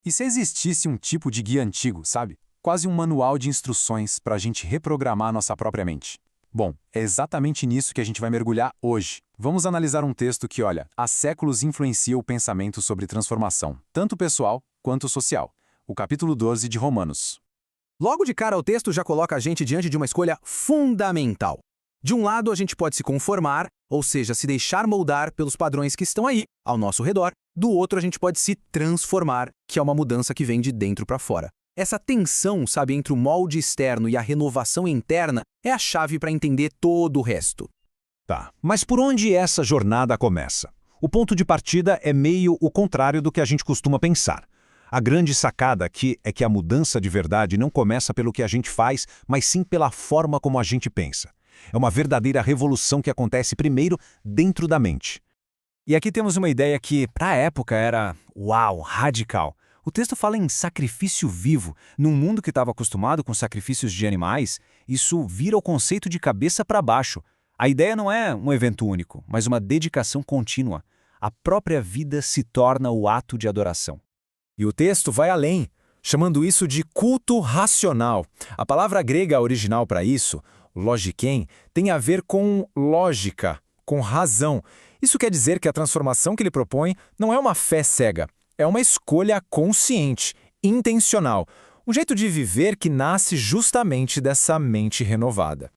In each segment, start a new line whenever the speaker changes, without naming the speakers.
E se existisse um tipo de guia antigo, sabe? Quase um manual de instruções para a gente reprogramar nossa própria mente. Bom, é exatamente nisso que a gente vai mergulhar hoje. Vamos analisar um texto que, olha, há séculos influencia o pensamento sobre transformação, tanto pessoal quanto social. O capítulo 12 de Romanos.
Logo de cara, o texto já coloca a gente diante de uma escolha fundamental. De um lado, a gente pode se conformar, ou seja, se deixar moldar pelos padrões que estão aí, ao nosso redor. Do outro, a gente pode se transformar, que é uma mudança que vem de dentro para fora. Essa tensão, sabe, entre o molde externo e a renovação interna é a chave para entender todo o resto.
Tá, mas por onde essa jornada começa? O ponto de partida é meio o contrário do que a gente costuma pensar. A grande sacada aqui é que a mudança de verdade não começa pelo que a gente faz, mas sim pela forma como a gente pensa. É uma verdadeira revolução que acontece primeiro dentro da mente.
E aqui temos uma ideia que, para a época, era, uau, radical. O texto fala em sacrifício vivo. Num mundo que estava acostumado com sacrifícios de animais, isso vira o conceito de cabeça para baixo. A ideia não é um evento único, mas uma dedicação contínua. A própria vida se torna o ato de adoração.
E o texto vai além, chamando isso de culto racional. A palavra grega original para isso, logiken, tem a ver com lógica, com razão. Isso quer dizer que a transformação que ele propõe não é uma fé cega, é uma escolha consciente, intencional, um jeito de viver que nasce justamente dessa mente renovada.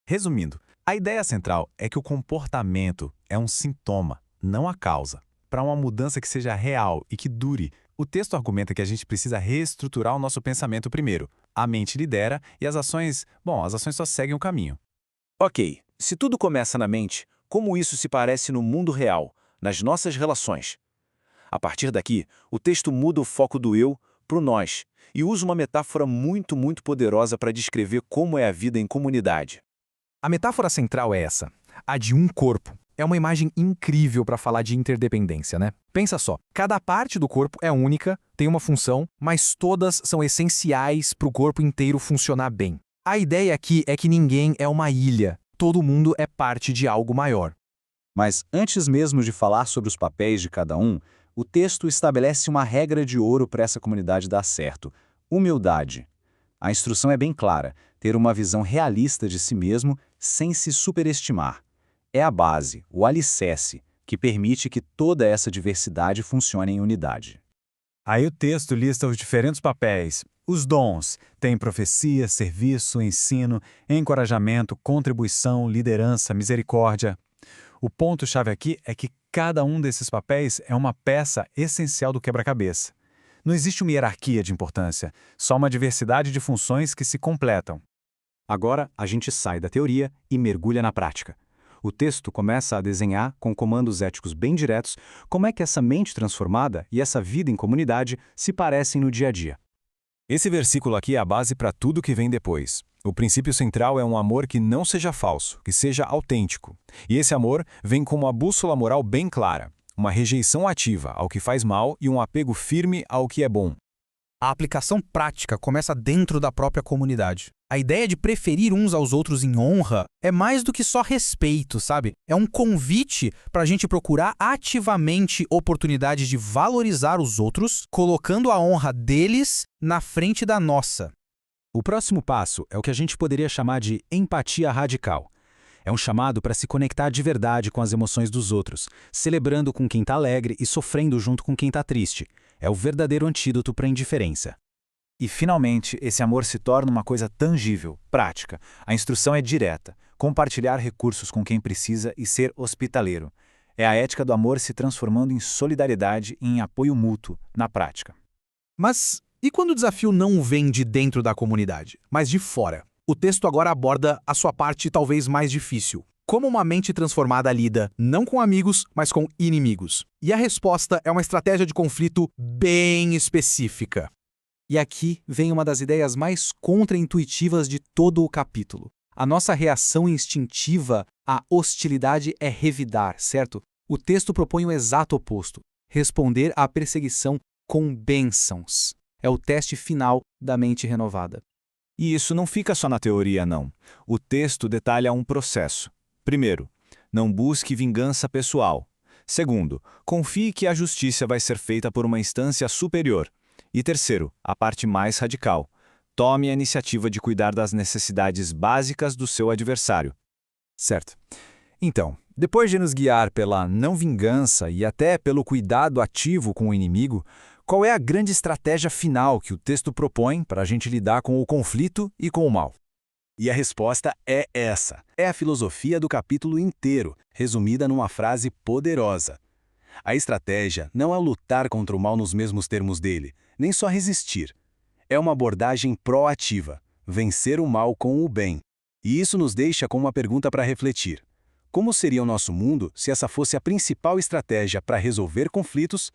Resumindo, a ideia central é que o comportamento é um sintoma, não a causa. Para uma mudança que seja real e que dure, o texto argumenta que a gente precisa reestruturar o nosso pensamento primeiro. A mente lidera e as ações só seguem o caminho.
Ok, se tudo começa na mente, como isso se parece no mundo real, nas nossas relações? A partir daqui, o texto muda o foco do eu para o nós e usa uma metáfora muito poderosa para descrever como é a vida em comunidade.
A metáfora central é essa, a de um corpo. É uma imagem incrível para falar de interdependência, né? Pensa só, cada parte do corpo é única, tem uma função, mas todas são essenciais para o corpo inteiro funcionar bem. A ideia aqui é que ninguém é uma ilha, todo mundo é parte de algo maior.
Mas antes mesmo de falar sobre os papéis de cada um, o texto estabelece uma regra de ouro para essa comunidade dar certo: humildade. A instrução é bem clara, ter uma visão realista de si mesmo sem se superestimar. É a base, o alicerce, que permite que toda essa diversidade funcione em unidade.
Aí o texto lista os diferentes papéis. Os dons têm profecia, serviço, ensino, encorajamento, contribuição, liderança, misericórdia. O ponto-chave aqui é que cada um desses papéis é uma peça essencial do quebra-cabeça. Não existe uma hierarquia de importância, só uma diversidade de funções que se completam.
Agora, a gente sai da teoria e mergulha na prática. O texto começa a desenhar, com comandos éticos bem diretos, como é que essa mente transformada e essa vida em comunidade se parecem no dia a dia.
Esse versículo aqui é a base para tudo que vem depois. O princípio central é um amor que não seja falso, que seja autêntico. E esse amor vem com uma bússola moral bem clara, uma rejeição ativa ao que faz mal e um apego firme ao que é bom.
A aplicação prática começa dentro da própria comunidade. A ideia de preferir uns aos outros em honra é mais do que só respeito, sabe? É um convite para a gente procurar ativamente oportunidades de valorizar os outros, colocando a honra deles na frente da nossa.
O próximo passo é o que a gente poderia chamar de empatia radical. É um chamado para se conectar de verdade com as emoções dos outros, celebrando com quem está alegre e sofrendo junto com quem está triste. É o verdadeiro antídoto para a indiferença.
E, finalmente, esse amor se torna uma coisa tangível, prática. A instrução é direta: compartilhar recursos com quem precisa e ser hospitaleiro. É a ética do amor se transformando em solidariedade e em apoio mútuo, na prática.
Mas e quando o desafio não vem de dentro da comunidade, mas de fora? O texto agora aborda a sua parte talvez mais difícil. Como uma mente transformada lida não com amigos, mas com inimigos. E a resposta é uma estratégia de conflito bem específica.
E aqui vem uma das ideias mais contraintuitivas de todo o capítulo. A nossa reação instintiva à hostilidade é revidar, certo? O texto propõe o exato oposto: responder à perseguição com bênçãos. É o teste final da mente renovada.
E isso não fica só na teoria, não. O texto detalha um processo. Primeiro, não busque vingança pessoal. Segundo, confie que a justiça vai ser feita por uma instância superior.
E terceiro, a parte mais radical. Tome a iniciativa de cuidar das necessidades básicas do seu adversário.
Certo. Então, depois de nos guiar pela não vingança e até pelo cuidado ativo com o inimigo, qual é a grande estratégia final que o texto propõe para a gente lidar com o conflito e com o mal?
E a resposta é essa. É a filosofia do capítulo inteiro, resumida numa frase poderosa. A estratégia não é lutar contra o mal nos mesmos termos dele, nem só resistir. É uma abordagem proativa, vencer o mal com o bem. E isso nos deixa com uma pergunta para refletir. Como seria o nosso mundo se essa fosse a principal estratégia para resolver conflitos